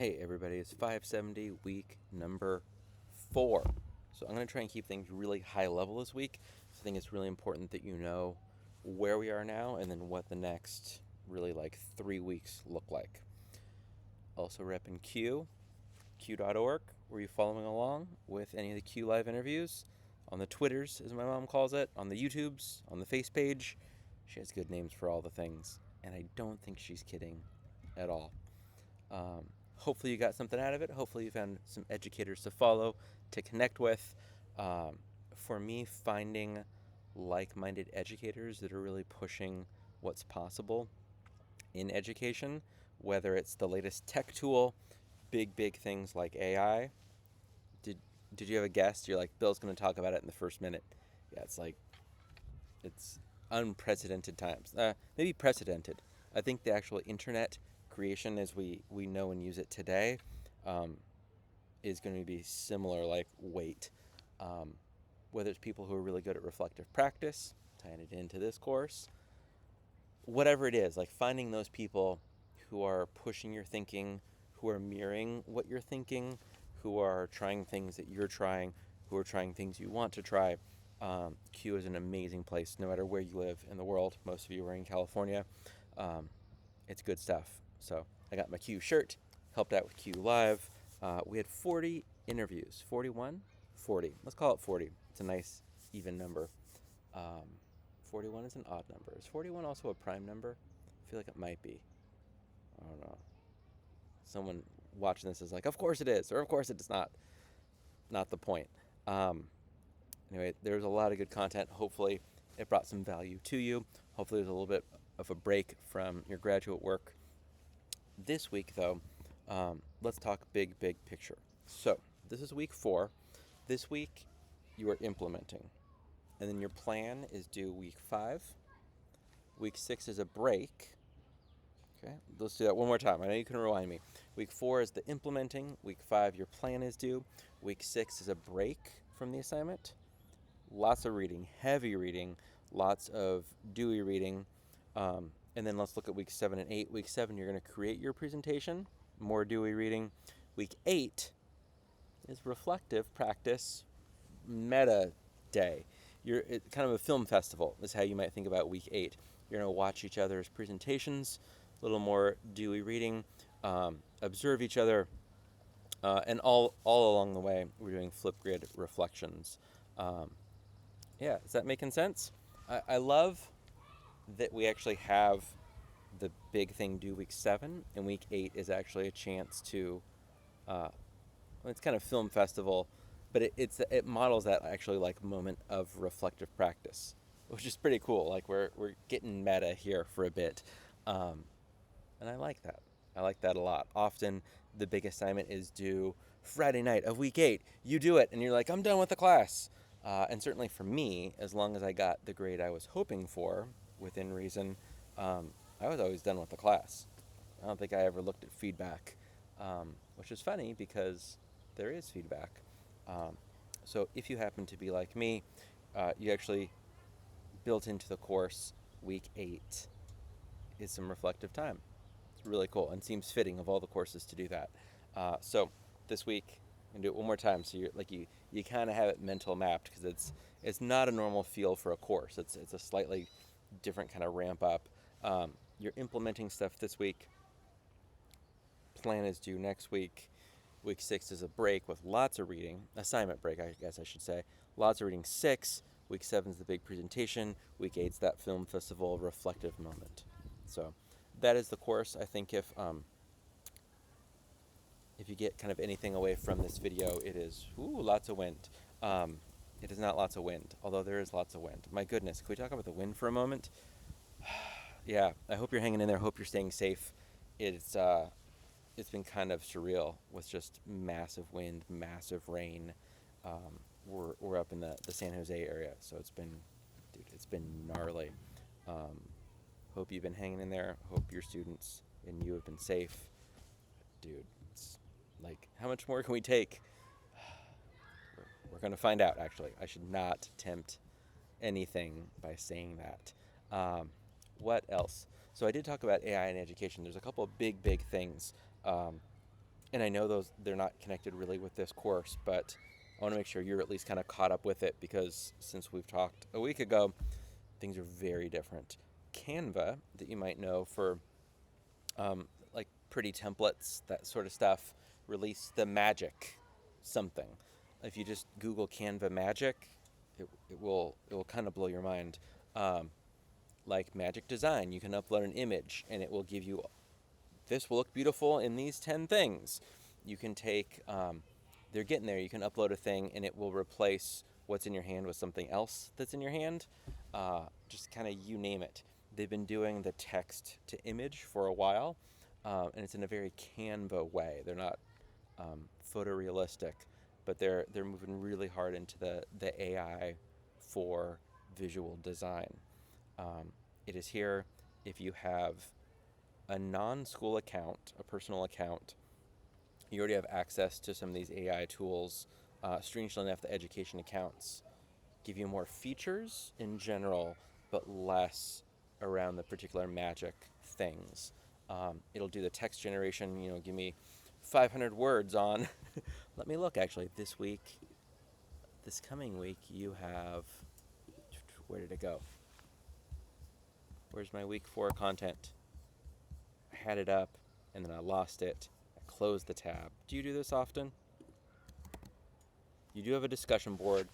Hey everybody, it's 570 week number 4. So I'm going to try and keep things really high level this week. So I think it's really important that you know where we are now and then what the next really like 3 weeks look like. Also repping Q.org. Were you following along with any of the Q Live interviews? On the Twitters, as my mom calls it, on the YouTubes, on the face page. She has good names for all the things, and I don't think she's kidding at all. Hopefully, you got something out of it. Hopefully, you found some educators to follow, to connect with. Um, for me, finding like minded educators that are really pushing what's possible in education, whether it's the latest tech tool, big things like AI. Did, did you have a guess? You're like, Bill's going to talk about it in the first minute. Yeah, it's unprecedented times. Maybe precedented. I think the actual internet creation as we know and use it today um, is going to be similar, like weight. Um, Whether it's people who are really good at reflective practice, tying it into this course, whatever it is, like finding those people who are pushing your thinking, who are mirroring what you're thinking, who are trying things that you're trying, who are trying things you want to try. Q is an amazing place, no matter where you live in the world. Most of you are in California. Um, it's good stuff. So I got my Q shirt, helped out with Q Live. We had 40 interviews. 41? 40. Let's call it 40. It's a nice, even number. Um, 41 is an odd number. Is 41 also a prime number? I feel like it might be. I don't know. Someone watching this is like, of course it is, or of course it's not. Not the point. Um, anyway, there's a lot of good content. Hopefully, it brought some value to you. Hopefully, there's a little bit of a break from your graduate work. This week, though, let's talk big picture. So, this is week 4. This week, you are implementing. And then your plan is due week 5. Week 6 is a break. Okay, let's do that one more time. I know you can rewind me. Week 4 is the implementing. Week 5, your plan is due. Week 6 is a break from the assignment. Lots of reading, heavy reading, lots of Dewey reading. And then let's look at week 7 and 8. Week 7, you're going to create your presentation, more Dewey reading. Week 8 is reflective practice, meta day. It's kind of a film festival, is how you might think about week 8. You're going to watch each other's presentations, a little more Dewey reading, observe each other, and all along the way, we're doing Flipgrid reflections. Um, yeah, is that making sense? I love that we actually have the big thing due week 7, and week 8 is actually a chance to, uh, it's kind of film festival, but it models that actually like moment of reflective practice, which is pretty cool. Like we're getting meta here for a bit, um, and I like that. I like that a lot. Often the big assignment is due Friday night of week 8. You do it, and you're like, I'm done with the class. And certainly for me, as long as I got the grade I was hoping for, within reason, I was always done with the class. I don't think I ever looked at feedback, which is funny because there is feedback. Um, so if you happen to be like me, you actually built into the course week 8 is some reflective time. It's really cool and seems fitting of all the courses to do that. So this week, I'm gonna do it one more time. So you kind of have it mental mapped because it's not a normal feel for a course. It's a slightly different kind of ramp up. You're implementing stuff this week. Plan is due next week. Week 6 is a break with lots of reading. Assignment break, I guess I should say. Lots of reading 6. Week 7 is the big presentation. Week 8 is that film festival reflective moment. So that is the course. I think if you get kind of anything away from this video, it is lots of wind. It is not lots of wind, although there is lots of wind. My goodness, can we talk about the wind for a moment? Yeah, I hope you're hanging in there. Hope you're staying safe. It's been kind of surreal with just massive wind, massive rain. We're up in the San Jose area, so it's been gnarly. Um, Hope you've been hanging in there. Hope your students and you have been safe, dude. It's like, how much more can we take? We're gonna find out. Actually, I should not tempt anything by saying that. What else? So I did talk about AI in education. There's a couple of big things. Um, and I know they're not connected really with this course, but I want to make sure you're at least kind of caught up with it, because since we've talked a week ago, things are very different. Canva, that you might know for like pretty templates, that sort of stuff, released the Magic something. If you just Google Canva Magic, it will kind of blow your mind. Like Magic Design, you can upload an image and it will give you, this will look beautiful in these 10 things. You can take, they're getting there, you can upload a thing and it will replace what's in your hand with something else that's in your hand. Just kind of you name it. They've been doing the text to image for a while, and it's in a very Canva way. They're not photorealistic, but they're moving really hard into the AI for visual design. It is here. If you have a non-school account, a personal account, you already have access to some of these AI tools. Strangely enough, the education accounts give you more features in general, but less around the particular Magic things. It'll do the text generation, give me 500 words on. Let me look, actually. This coming week, you have, where did it go? Where's my week 4 content? I had it up, and then I lost it. I closed the tab. Do you do this often? You do have a discussion board.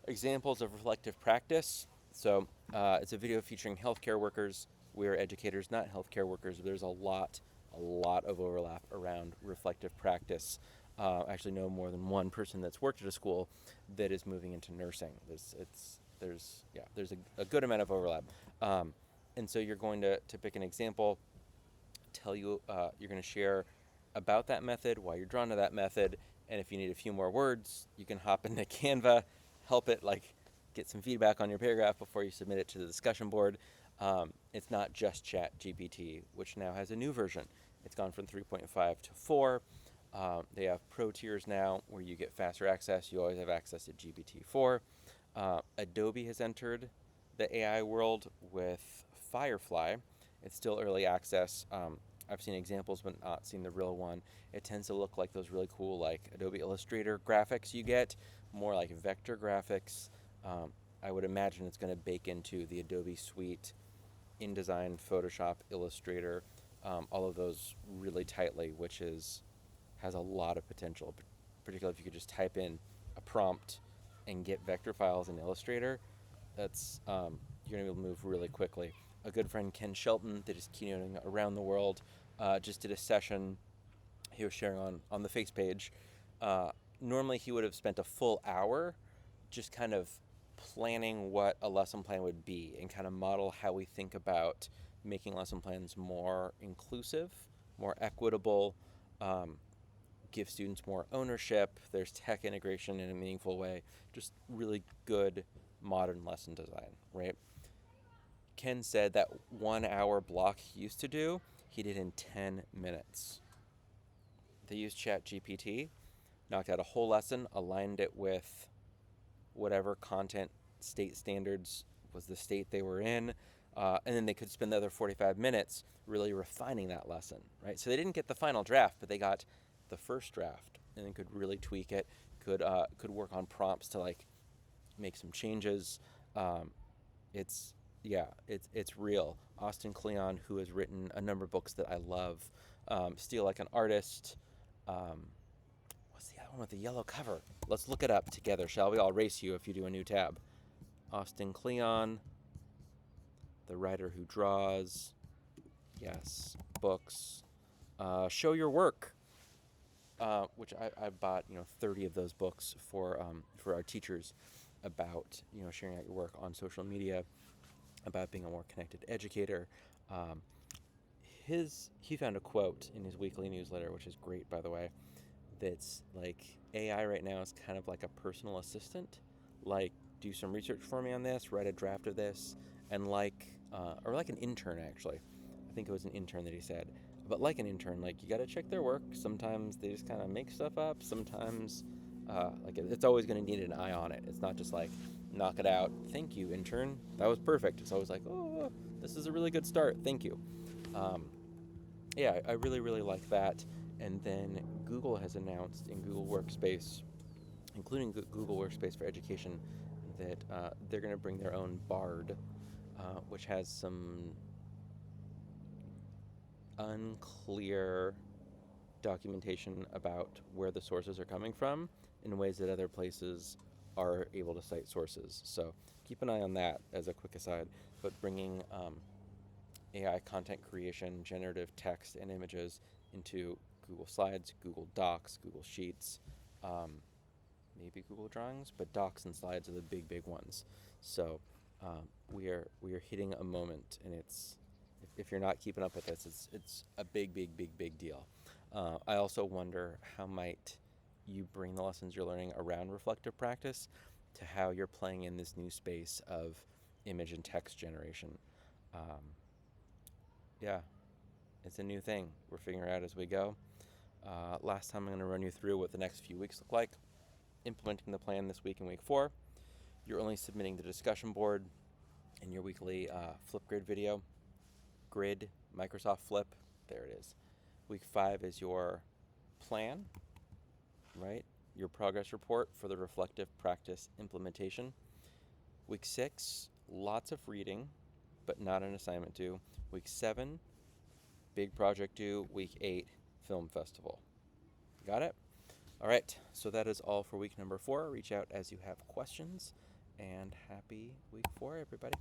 Examples of reflective practice. So it's a video featuring healthcare workers. We're educators, not healthcare workers. There's a lot of overlap around reflective practice. I actually know more than one person that's worked at a school that is moving into nursing. There's a good amount of overlap. And so you're going to pick an example, tell you, you're going to share about that method, why you're drawn to that method, and if you need a few more words, you can hop into Canva, help it get some feedback on your paragraph before you submit it to the discussion board. It's not just ChatGPT, which now has a new version. It's gone from 3.5 to 4. They have pro tiers now where you get faster access. You always have access to GPT-4. Adobe has entered the AI world with Firefly. It's still early access. I've seen examples but not seen the real one. It tends to look like those really cool Adobe Illustrator graphics you get, more like vector graphics. I would imagine it's going to bake into the Adobe suite, InDesign, Photoshop, Illustrator, all of those really tightly, which has a lot of potential, particularly if you could just type in a prompt and get vector files in Illustrator. That's you're going to be able to move really quickly. A good friend, Ken Shelton, that is keynoting around the world, just did a session he was sharing on the Face page. Normally he would have spent a full hour just kind of planning what a lesson plan would be and kind of model how we think about making lesson plans more inclusive, more equitable, give students more ownership. There's tech integration in a meaningful way. Just really good modern lesson design, right? Ken said that 1 hour block he used to do, he did in 10 minutes. They used ChatGPT, knocked out a whole lesson, aligned it with whatever content state standards was the state they were in, and then they could spend the other 45 minutes really refining that lesson, right? So they didn't get the final draft, but they got the first draft, and then could really tweak it, could work on prompts to make some changes. It's real. Austin Kleon, who has written a number of books that I love, Steal Like an Artist. What's the other one with the yellow cover? Let's look it up together, shall we? I'll race you if you do a new tab. Austin Kleon, The Writer Who Draws. Yes, books. Show Your Work, which I bought 30 of those books for our teachers about sharing out your work on social media, about being a more connected educator. He found a quote in his weekly newsletter, which is great, by the way, that's AI right now is kind of like a personal assistant. Do some research for me on this, write a draft of this, and or like an intern, actually. I think it was an intern that he said. But like an intern, you got to check their work. Sometimes they just kind of make stuff up. Sometimes, it's always going to need an eye on it. It's not just knock it out. Thank you, intern. That was perfect. It's always oh, this is a really good start. Thank you. I really, really like that. And then Google has announced in Google Workspace, including Google Workspace for Education, that they're going to bring their own Bard, which has some unclear documentation about where the sources are coming from in ways that other places are able to cite sources. So keep an eye on that as a quick aside. But bringing AI content creation, generative text and images into Google Slides, Google Docs, Google Sheets, maybe Google Drawings, but Docs and Slides are the big ones. So we are hitting a moment, and it's, if you're not keeping up with this, it's a big deal. I also wonder how might you bring the lessons you're learning around reflective practice to how you're playing in this new space of image and text generation. Yeah, it's a new thing. We're figuring it out as we go. Last time I'm going to run you through what the next few weeks look like. Implementing the plan this week in week 4. You're only submitting the discussion board and your weekly Flipgrid video. Grid, Microsoft Flip, there it is. Week 5 is your plan, right? Your progress report for the reflective practice implementation. Week 6, lots of reading, but not an assignment due. Week 7, big project due. Week 8, film festival. Got it? All right, so that is all for week number 4. Reach out as you have questions, and happy week 4, everybody.